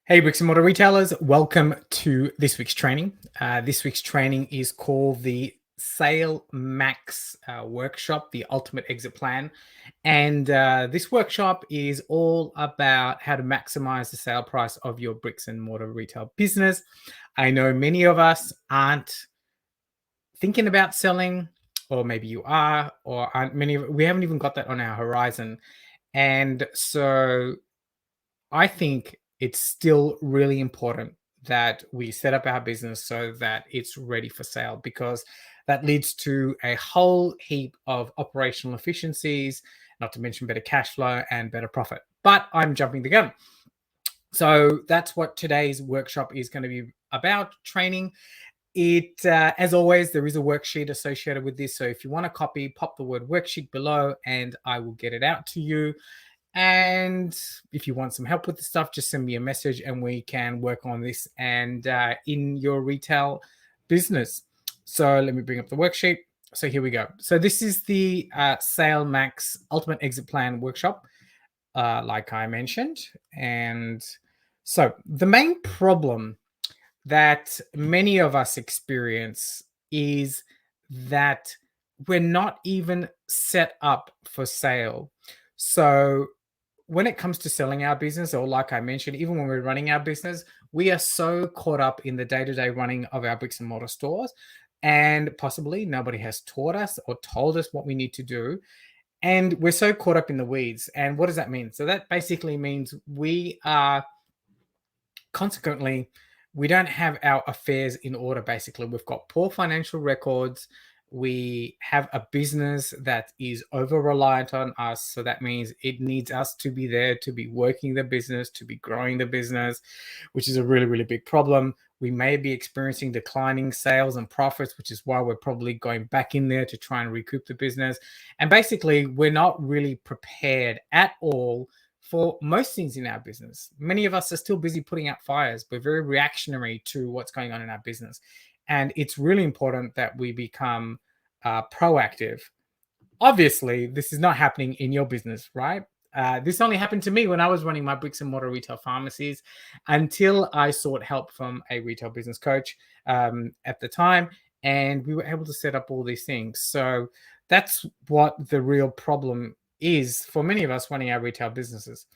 Hey, bricks and mortar retailers, welcome to this week's training. This week's training is called the Sale Max Workshop, the Ultimate Exit Plan. And this workshop is all about how to maximize the sale price of your bricks and mortar retail business. I know many of us aren't thinking about selling, or maybe you are, or aren't many. We haven't even got that on our horizon. And so I think it's still really important that we set up our business so that it's ready for sale, because that leads to a whole heap of operational efficiencies, not to mention better cash flow and better profit. But I'm jumping the gun. So that's what today's workshop is going to be about, training. As always, there is a worksheet associated with this. So if you want a copy, pop the word worksheet below and I will get it out to you. And if you want some help with the stuff, just send me a message and we can work on this and in your retail business. So let me bring up the worksheet. So here we go. So this is the Sale Max Ultimate Exit Plan workshop, like I mentioned. And so the main problem that many of us experience is that we're not even set up for sale. So when it comes to selling our business, or like I mentioned, even when we're running our business, we are so caught up in the day-to-day running of our bricks and mortar stores, and possibly nobody has taught us or told us what we need to do. And we're so caught up in the weeds. And what does that mean? So that basically means we are consequently, we don't have our affairs in order. Basically, we've got poor financial records. We have a business that is over reliant on us. So that means it needs us to be there, to be working the business, to be growing the business, which is a really, really big problem. We may be experiencing declining sales and profits, which is why we're probably going back in there to try and recoup the business. And basically, we're not really prepared at all for most things in our business. Many of us are still busy putting out fires. We're very reactionary to what's going on in our business. And it's really important that we become proactive. Obviously, this is not happening in your business, right? This only happened to me when I was running my bricks and mortar retail pharmacies, until I sought help from a retail business coach at the time. And we were able to set up all these things. So that's what the real problem is for many of us running our retail businesses.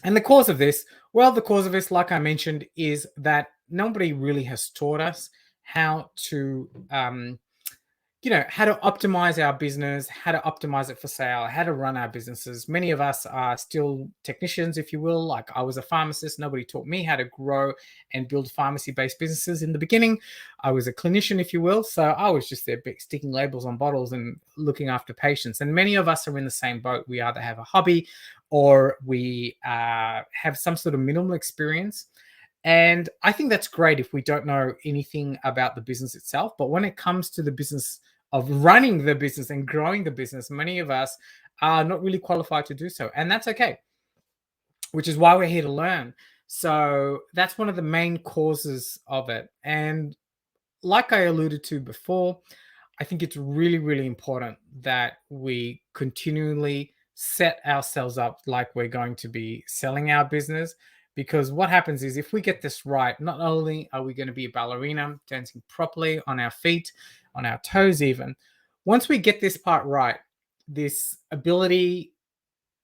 And the cause of this, well, the cause of this, like I mentioned, is that nobody really has taught us how to how to optimize our business, how to optimize it for sale, how to run our businesses. Many of us are still technicians, if you will. Like I was a pharmacist. Nobody taught me how to grow and build pharmacy-based businesses in the beginning. I was a clinician, if you will. So I was just there sticking labels on bottles and looking after patients. And many of us are in the same boat. We either have a hobby or we have some sort of minimal experience. And I think that's great if we don't know anything about the business itself. But when it comes to the business of running the business and growing the business, many of us are not really qualified to do so. And that's okay, which is why we're here to learn. So that's one of the main causes of it. And like I alluded to before, I think it's really, really important that we continually set ourselves up like we're going to be selling our business. Because what happens is, if we get this right, not only are we going to be a ballerina dancing properly on our feet, on our toes, even, once we get this part right, this ability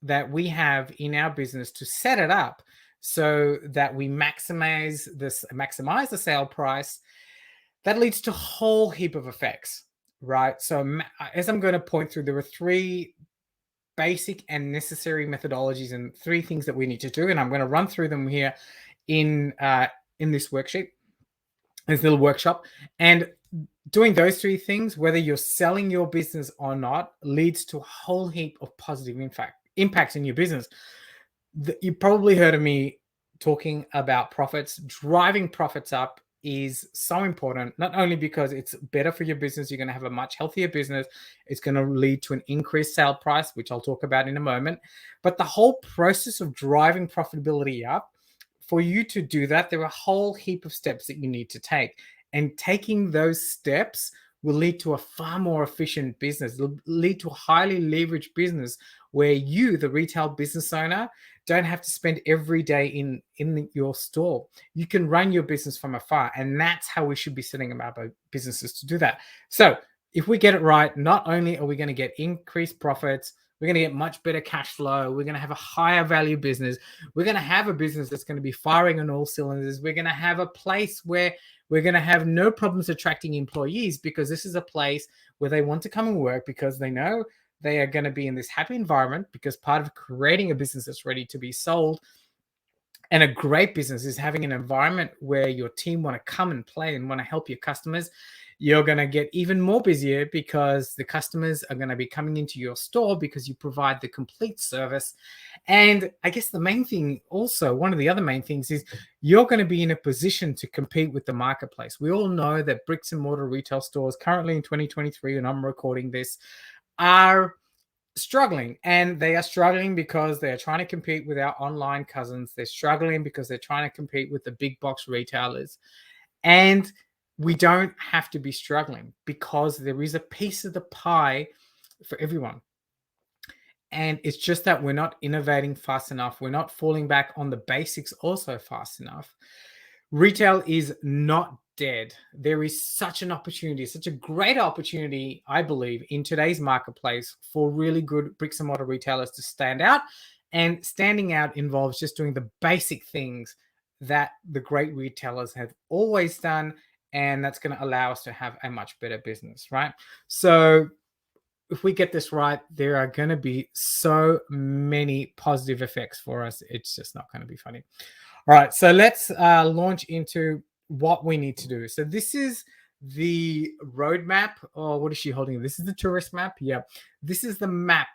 that we have in our business to set it up so that we maximize the sale price, that leads to a whole heap of effects, right? So as I'm going to point through, there are three basic and necessary methodologies and three things that we need to do, and I'm going to run through them here in this worksheet, this little workshop. And doing those three things, whether you're selling your business or not, leads to a whole heap of positive impacts in your business. You probably heard of me talking about profits. Driving profits up is so important, not only because it's better for your business, you're going to have a much healthier business, it's going to lead to an increased sale price, which I'll talk about in a moment, but the whole process of driving profitability up, for you to do that, there are a whole heap of steps that you need to take. And taking those steps will lead to a far more efficient business. It'll lead to a highly leveraged business where you, the retail business owner, don't have to spend every day in your store. You can run your business from afar, and that's how we should be setting up our businesses to do that. So if we get it right, not only are we going to get increased profits, we're going to get much better cash flow. We're going to have a higher value business. We're going to have a business that's going to be firing on all cylinders. We're going to have a place where we're going to have no problems attracting employees, because this is a place where they want to come and work because they know they are going to be in this happy environment, because part of creating a business that's ready to be sold and a great business is having an environment where your team want to come and play and want to help your customers. You're going to get even more busier because the customers are going to be coming into your store because you provide the complete service. And I guess the main thing also, one of the other main things is you're going to be in a position to compete with the marketplace. We all know that bricks and mortar retail stores currently in 2023, and I'm recording this, are struggling, and they are struggling because they are trying to compete with our online cousins. They're struggling because they're trying to compete with the big box retailers. And we don't have to be struggling, because there is a piece of the pie for everyone. And it's just that we're not innovating fast enough. We're not falling back on the basics also fast enough. Retail is not dead. There is such an opportunity, such a great opportunity, I believe, in today's marketplace for really good bricks and mortar retailers to stand out. And standing out involves just doing the basic things that the great retailers have always done. And that's going to allow us to have a much better business, right? So if we get this right, there are going to be so many positive effects for us. It's just not going to be funny. All right, so let's launch into what we need to do. So this is the roadmap. Oh, what is she holding? This is the tourist map. Yeah, this is the map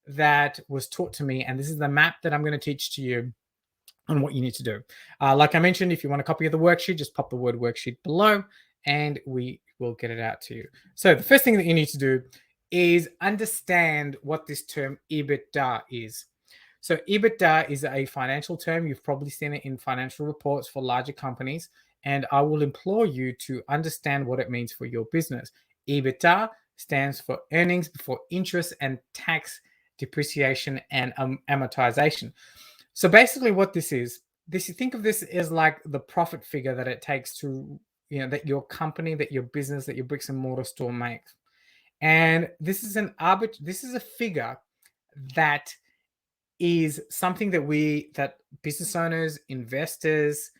that was taught to me, and this is the map that I'm going to teach to you on what you need to do. Like I mentioned, if you want a copy of the worksheet, just pop the word worksheet below, and we will get it out to you. So the first thing that you need to do is understand what this term EBITDA is. So EBITDA is a financial term. You've probably seen it in financial reports for larger companies. And I will implore you to understand what it means for your business. EBITDA stands for earnings before interest and tax, depreciation, and amortization. So basically what this is, think of this as like the profit figure that it takes to, that your company, that your business, that your bricks and mortar store makes. And this is a figure that is something that business owners, investors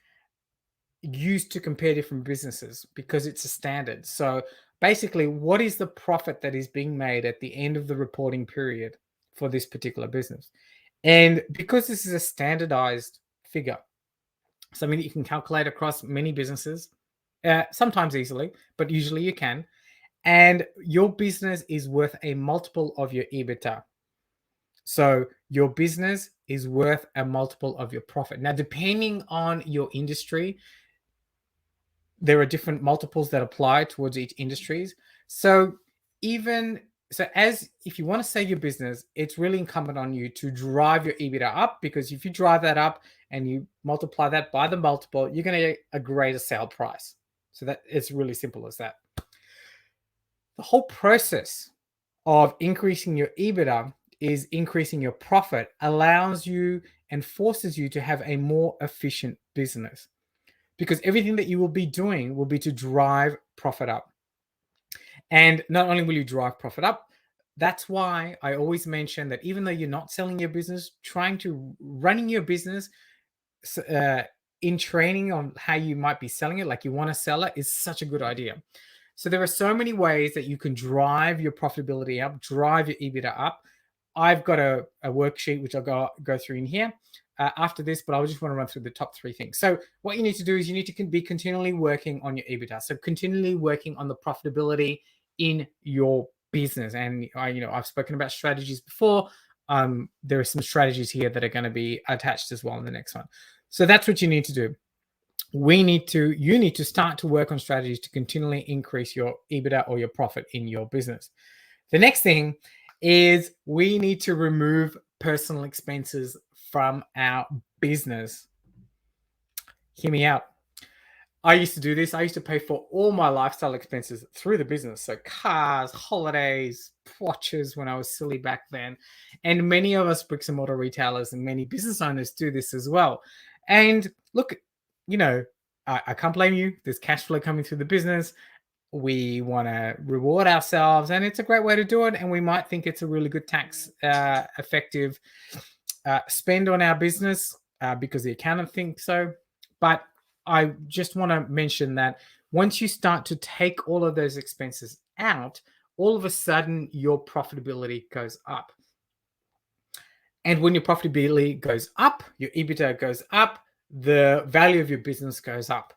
use to compare different businesses, because it's a standard. So basically, what is the profit that is being made at the end of the reporting period for this particular business? And because this is a standardized figure, something that you can calculate across many businesses, sometimes easily, but usually you can. And your business is worth a multiple of your EBITDA. So your business is worth a multiple of your profit. Now, depending on your industry, there are different multiples that apply towards each industries. So if you want to save your business, it's really incumbent on you to drive your EBITDA up, because if you drive that up and you multiply that by the multiple, you're going to get a greater sale price. So that it's really simple as that. The whole process of increasing your EBITDA is increasing your profit, allows you and forces you to have a more efficient business, because everything that you will be doing will be to drive profit up. And not only will you drive profit up, that's why I always mention that even though you're not selling your business, running your business in training on how you might be selling it, like you want to sell it, is such a good idea. So there are so many ways that you can drive your profitability up, drive your EBITDA up. I've got a worksheet which I'll go through in here after this, but I just want to run through the top 3 things. So what you need to do is you need to be continually working on your EBITDA. So continually working on the profitability in your business. And I've spoken about strategies before. There are some strategies here that are going to be attached as well in the next one. So that's what you need to do. You need to start to work on strategies to continually increase your EBITDA or your profit in your business. The next thing is we need to remove personal expenses from our business. Hear me out. I used to do this. I used to pay for all my lifestyle expenses through the business. So cars, holidays, watches when I was silly back then. And many of us bricks and mortar retailers and many business owners do this as well. And look, you know, I can't blame you. There's cash flow coming through the business. We want to reward ourselves, and it's a great way to do it. And we might think it's a really good tax effective spend on our business because the accountant thinks so. But I just want to mention that once you start to take all of those expenses out, all of a sudden your profitability goes up. And when your profitability goes up, your EBITDA goes up, the value of your business goes up.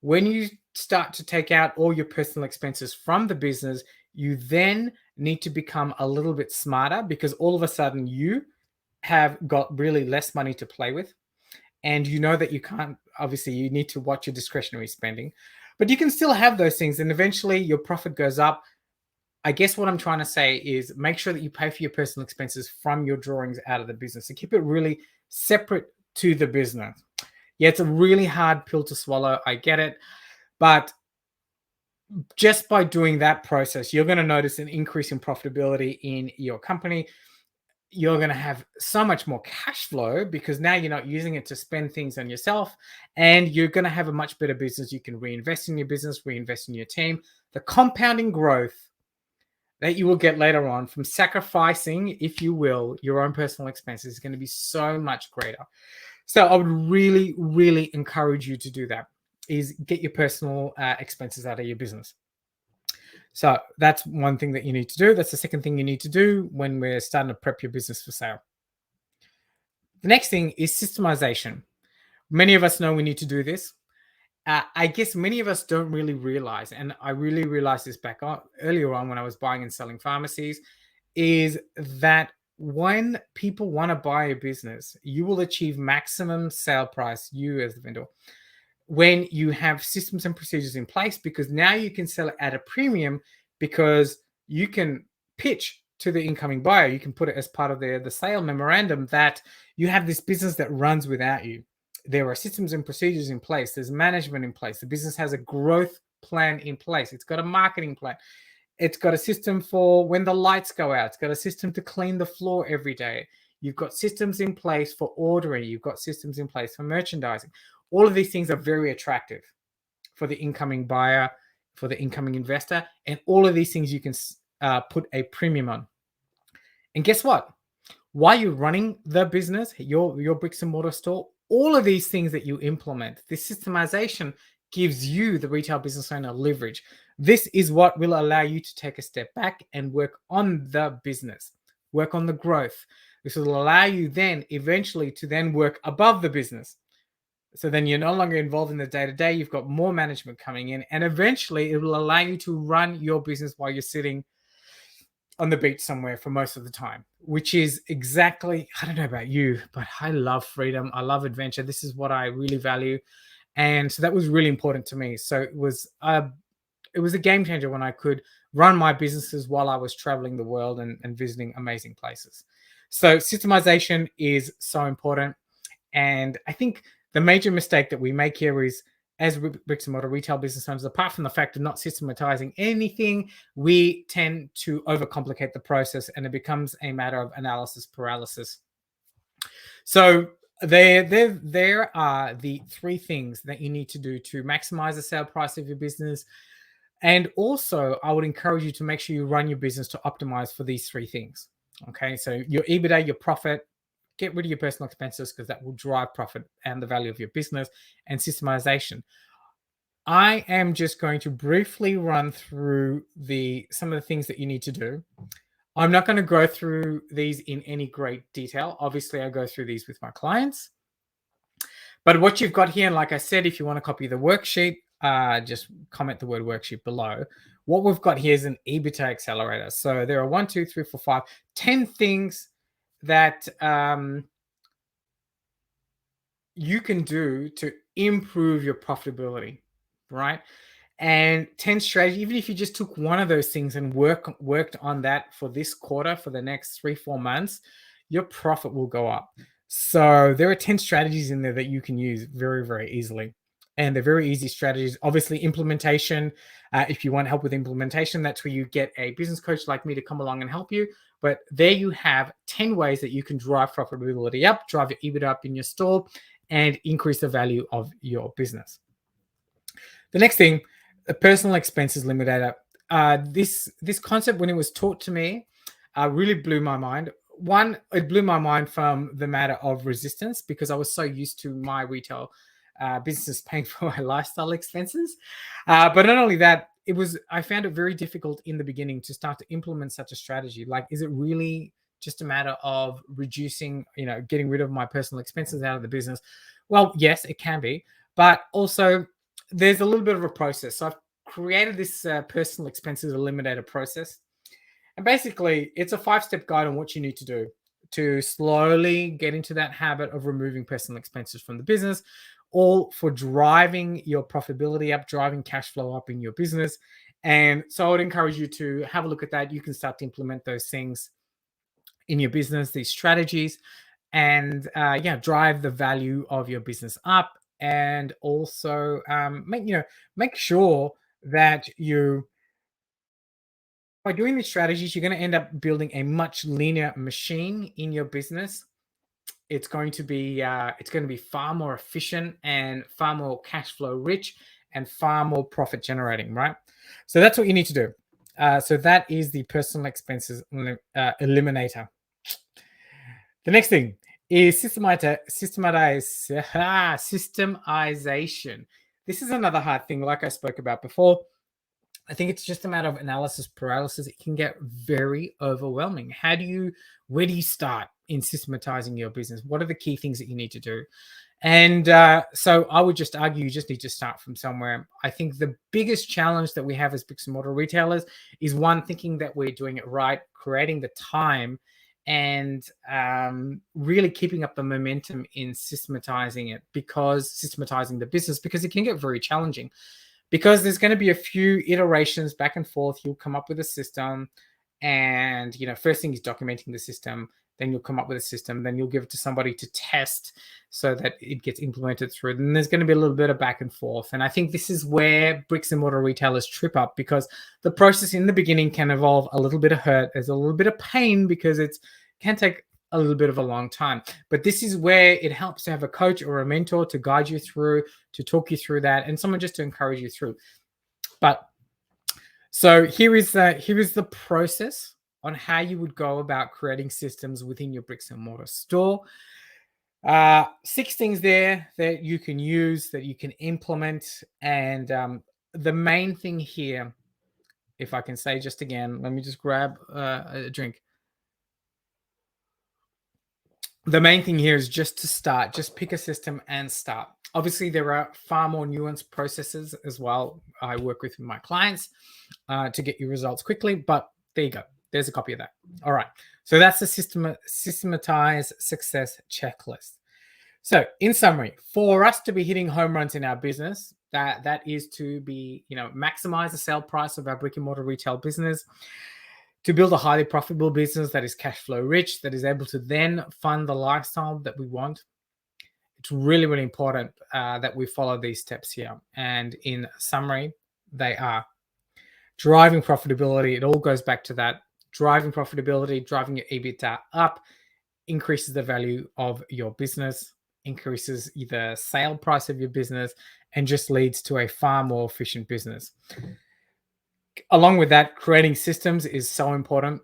When you start to take out all your personal expenses from the business, you then need to become a little bit smarter because all of a sudden you have got really less money to play with. And you know that you can't, obviously, you need to watch your discretionary spending, but you can still have those things. And eventually your profit goes up. I guess what I'm trying to say is make sure that you pay for your personal expenses from your drawings out of the business. So keep it really separate to the business. Yeah, it's a really hard pill to swallow. I get it. But just by doing that process, you're going to notice an increase in profitability in your company. You're going to have so much more cash flow because now you're not using it to spend things on yourself, and you're going to have a much better business. You can reinvest in your business, reinvest in your team. The compounding growth that you will get later on from sacrificing, if you will, your own personal expenses is going to be so much greater. So I would really, really encourage you to do that, is get your personal expenses out of your business. So that's one thing that you need to do. That's the second thing you need to do when we're starting to prep your business for sale. The next thing is systemization. Many of us know we need to do this. I guess many of us don't really realize, and I really realized this back earlier on when I was buying and selling pharmacies, is that when people want to buy a business, you will achieve maximum sale price, you as the vendor, when you have systems and procedures in place, because now you can sell it at a premium because you can pitch to the incoming buyer. You can put it as part of the sale memorandum that you have this business that runs without you. There are systems and procedures in place. There's management in place. The business has a growth plan in place. It's got a marketing plan. It's got a system for when the lights go out. It's got a system to clean the floor every day. You've got systems in place for ordering. You've got systems in place for merchandising. All of these things are very attractive for the incoming buyer, for the incoming investor. And all of these things you can put a premium on. And guess what? While you're running the business, your bricks and mortar store, all of these things that you implement, this systemization gives you, the retail business owner, leverage. This is what will allow you to take a step back and work on the business, work on the growth. This will allow you then eventually to then work above the business. So then you're no longer involved in the day-to-day. You've got more management coming in, and eventually it will allow you to run your business while you're sitting on the beach somewhere for most of the time, which is exactly, I don't know about you, but I love freedom. I love adventure. This is what I really value. And so that was really important to me. So it was a game changer when I could run my businesses while I was traveling the world and visiting amazing places. So systemization is so important. And I think the major mistake that we make here is, as bricks and mortar retail business owners, apart from the fact of not systematizing anything, we tend to overcomplicate the process and it becomes a matter of analysis paralysis. So there are the three things that you need to do to maximize the sale price of your business. And also, I would encourage you to make sure you run your business to optimize for these three things. Okay, so your EBITDA, your profit, get rid of your personal expenses because that will drive profit and the value of your business, and systemization. I am just going to briefly run through some of the things that you need to do. I'm not going to go through these in any great detail. Obviously, I go through these with my clients. But what you've got here, and like I said, if you want to copy the worksheet, just comment the word worksheet below. What we've got here is an EBITDA accelerator. So there are 1, 2, 3, 4, 5, 10 things that you can do to improve your profitability, right? And 10 strategies, even if you just took one of those things and worked on that for this quarter, for the next 3-4 months, your profit will go up. So there are 10 strategies in there that you can use very, very easily. and they're very easy strategies. Obviously, implementation, if you want help with implementation, that's where you get a business coach like me to come along and help you. But there you have 10 ways that you can drive profitability up, drive your EBIT up in your store, and increase the value of your business. The next thing, the personal expenses limitator. This concept, when it was taught to me, really blew my mind. One, it blew my mind from the matter of resistance because I was so used to my retail business paying for my lifestyle expenses. But not only that, I found it very difficult in the beginning to start to implement such a strategy. Like, is it really just a matter of reducing, getting rid of my personal expenses out of the business? Well, yes, it can be, but also there's a little bit of a process. So I've created this personal expenses eliminator process. And basically, it's a 5-step guide on what you need to do to slowly get into that habit of removing personal expenses from the business, all for driving your profitability up, driving cash flow up in your business. And so I would encourage you to have a look at that. You can start to implement those things in your business, these strategies, and drive the value of your business up. And also make sure that you by doing these strategies, you're going to end up building a much leaner machine in your business. It's going to be far more efficient and far more cash flow rich and far more profit generating, right? So that's what you need to do. So that is the personal expenses eliminator. The next thing is systemization. This is another hard thing, like I spoke about before. I think it's just a matter of analysis paralysis. It can get very overwhelming. Where do you start in systematizing your business? What are the key things that you need to do? And so I would just argue you just need to start from somewhere. I think the biggest challenge that we have as bricks and mortar retailers is one, thinking that we're doing it right, creating the time, and really keeping up the momentum in systematizing the business, because it can get very challenging. Because there's going to be a few iterations back and forth. You'll come up with a system, and first thing is documenting the system. Then you'll come up with a system. Then you'll give it to somebody to test so that it gets implemented through. Then there's going to be a little bit of back and forth. And I think this is where bricks and mortar retailers trip up, because the process in the beginning can involve a little bit of hurt. There's a little bit of pain because it can take a little bit of a long time. But this is where it helps to have a coach or a mentor to guide you through, to talk you through that, and someone just to encourage you through. But so here is the process on how you would go about creating systems within your bricks and mortar store. 6 things there that you can use, that you can implement. And the main thing here, if I can say just again, let me just grab a drink. The main thing here is just to start, just pick a system and start. Obviously, there are far more nuanced processes as well. I work with my clients to get you results quickly, but there you go. There's a copy of that. All right. So that's the systematized success checklist. So in summary, for us to be hitting home runs in our business, that is to be, maximize the sale price of our brick and mortar retail business, to build a highly profitable business that is cash flow rich, that is able to then fund the lifestyle that we want. It's really, really important that we follow these steps here. And in summary, they are driving profitability. It all goes back to that. Driving profitability, driving your EBITDA up, increases the value of your business, increases the sale price of your business, and just leads to a far more efficient business. Along with that, creating systems is so important.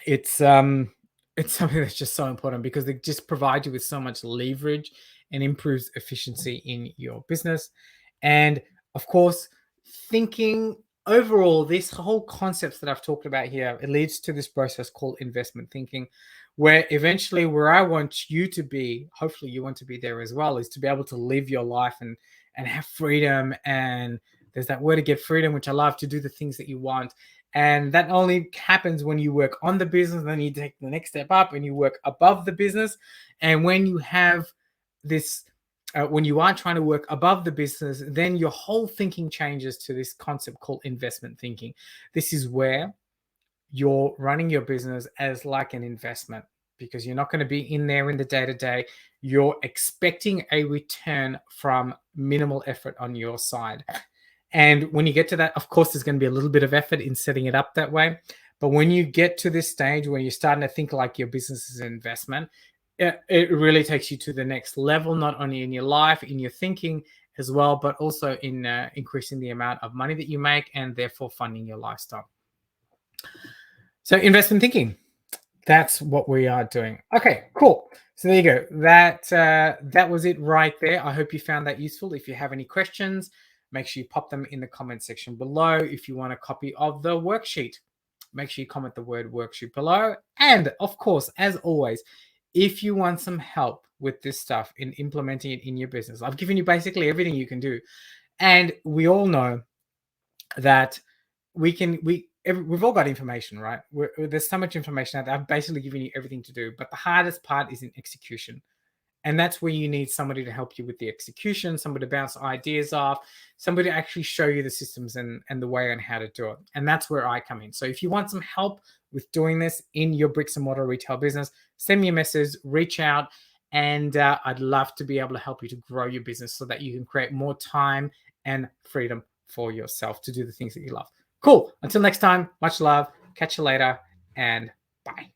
It's something that's just so important because they just provide you with so much leverage and improves efficiency in your business. And of course, thinking overall, this whole concepts that I've talked about here, it leads to this process called investment thinking, where eventually where I want you to be, hopefully you want to be there as well, is to be able to live your life and have freedom. And there's that word to get freedom, which I love, to do the things that you want. And that only happens when you work on the business, then you take the next step up and you work above the business. And when you have this, when you are trying to work above the business, then your whole thinking changes to this concept called investment thinking. This is where you're running your business as like an investment, because you're not going to be in there in the day-to-day. You're expecting a return from minimal effort on your side. And when you get to that, of course, there's going to be a little bit of effort in setting it up that way. But when you get to this stage where you're starting to think like your business is an investment, it really takes you to the next level, not only in your life, in your thinking as well, but also in increasing the amount of money that you make and therefore funding your lifestyle. So investment thinking, that's what we are doing. Okay, cool. So there you go. That was it right there. I hope you found that useful. If you have any questions, make sure you pop them in the comment section below. If you want a copy of the worksheet, make sure you comment the word worksheet below. And of course, as always, if you want some help with this stuff in implementing it in your business, I've given you basically everything you can do. And we all know that we've all got information, right? There's so much information out there. I've basically given you everything to do, but the hardest part is in execution. And that's where you need somebody to help you with the execution, somebody to bounce ideas off, somebody to actually show you the systems and the way on how to do it. And that's where I come in. So if you want some help with doing this in your bricks and mortar retail business, send me a message, reach out, and I'd love to be able to help you to grow your business so that you can create more time and freedom for yourself to do the things that you love. Cool. Until next time, much love. Catch you later, and bye.